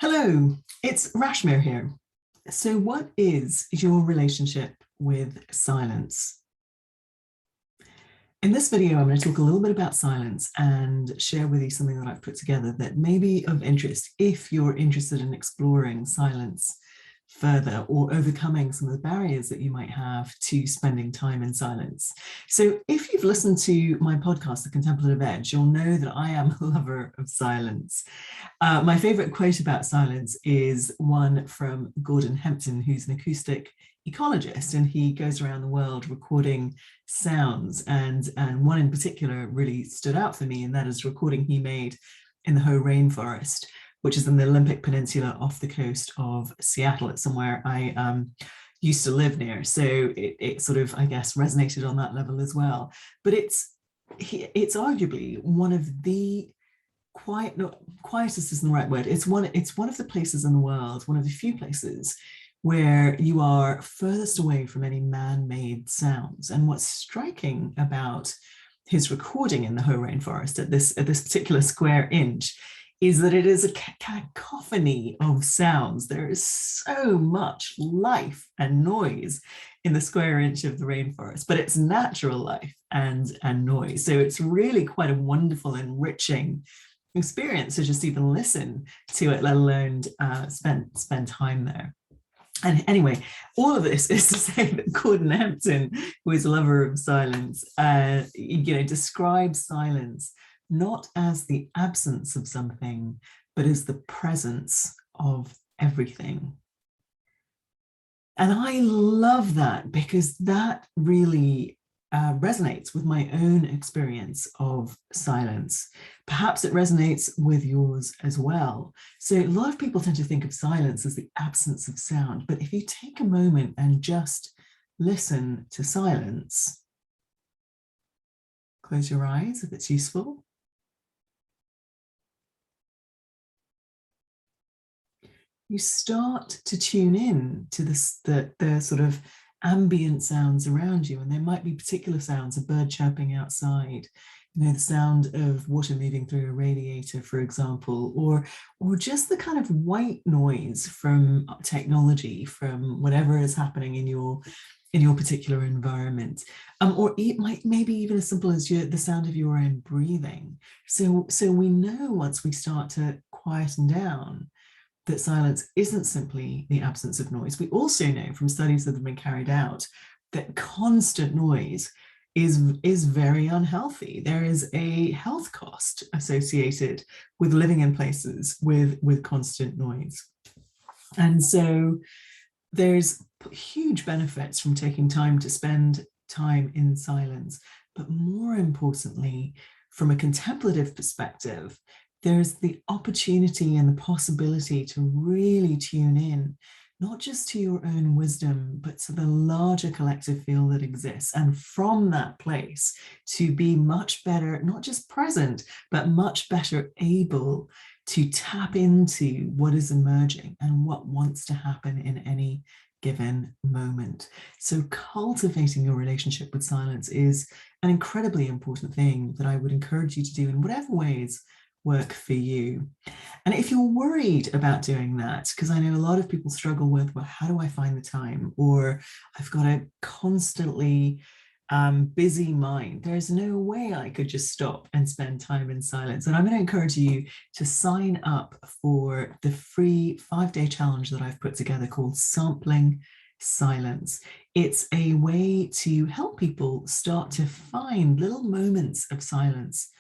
Hello, it's Rashmir here. So, what is your relationship with silence? In this video, I'm going to talk a little bit about silence and share with you something that I've put together that may be of interest if you're interested in exploring silence further or overcoming some of the barriers that you might have to spending time in silence. So if you've listened to my podcast, The Contemplative Edge, you'll know that I am a lover of silence. My favorite quote about silence is one from Gordon Hempton, who's an acoustic ecologist, and he goes around the world recording sounds. And one in particular really stood out for me, and that is a recording he made in the Hoh rainforest, which is in the Olympic Peninsula off the coast of Seattle. It's somewhere I used to live near. So it sort of, I guess, resonated on that level as well. But it's arguably one of the quietest isn't the right word. It's one of the places in the world, one of the few places where you are furthest away from any man-made sounds. And what's striking about his recording in the Hoh rainforest at this particular square inch is that it is a cacophony of sounds. There is so much life and noise in the square inch of the rainforest, but it's natural life and noise. So it's really quite a wonderful, enriching experience to just even listen to it, let alone spend time there. And anyway, all of this is to say that Gordon Hempton, who is a lover of silence, describes silence not as the absence of something, but as the presence of everything. And I love that because that really resonates with my own experience of silence. Perhaps it resonates with yours as well. So a lot of people tend to think of silence as the absence of sound, but if you take a moment and just listen to silence, close your eyes if it's useful. You start to tune in to the sort of ambient sounds around you, and there might be particular sounds, a bird chirping outside, the sound of water moving through a radiator, for example, or just the kind of white noise from technology, from whatever is happening in your particular environment, or it might maybe even as simple as the sound of your own breathing. So we know once we start to quieten down that silence isn't simply the absence of noise. We also know from studies that have been carried out that constant noise is very unhealthy. There is a health cost associated with living in places with constant noise. And so there's huge benefits from taking time to spend time in silence. But more importantly, from a contemplative perspective, there's the opportunity and the possibility to really tune in, not just to your own wisdom, but to the larger collective field that exists. And from that place, to be much better, not just present, but much better able to tap into what is emerging and what wants to happen in any given moment. So cultivating your relationship with silence is an incredibly important thing that I would encourage you to do in whatever ways work for you. And if you're worried about doing that, because I know a lot of people struggle with, well, how do I find the time? Or I've got a constantly busy mind. There's no way I could just stop and spend time in silence. And I'm going to encourage you to sign up for the free 5-day challenge that I've put together called Sampling Silence. It's a way to help people start to find little moments of silence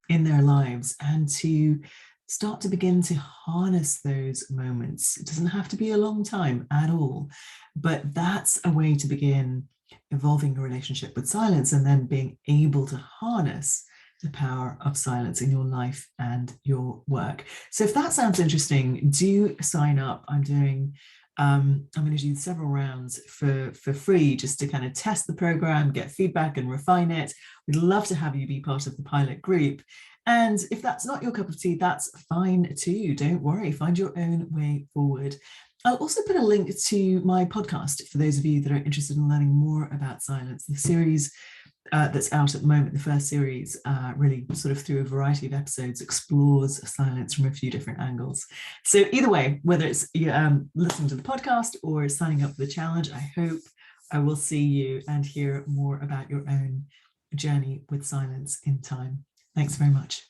in their lives and to start to begin to harness those moments. It doesn't have to be a long time at all, but that's a way to begin evolving your relationship with silence and then being able to harness the power of silence in your life and your work. So if that sounds interesting, do sign up. I'm going to do several rounds for free just to kind of test the program, get feedback and refine it. We'd love to have you be part of the pilot group. And if that's not your cup of tea, that's fine too. Don't worry, find your own way forward. I'll also put a link to my podcast for those of you that are interested in learning more about silence. The series that's out at the moment, the first series, really sort of through a variety of episodes explores silence from a few different angles. So either way, whether it's listening to the podcast or signing up for the challenge, I hope I will see you and hear more about your own journey with silence in time. Thanks very much.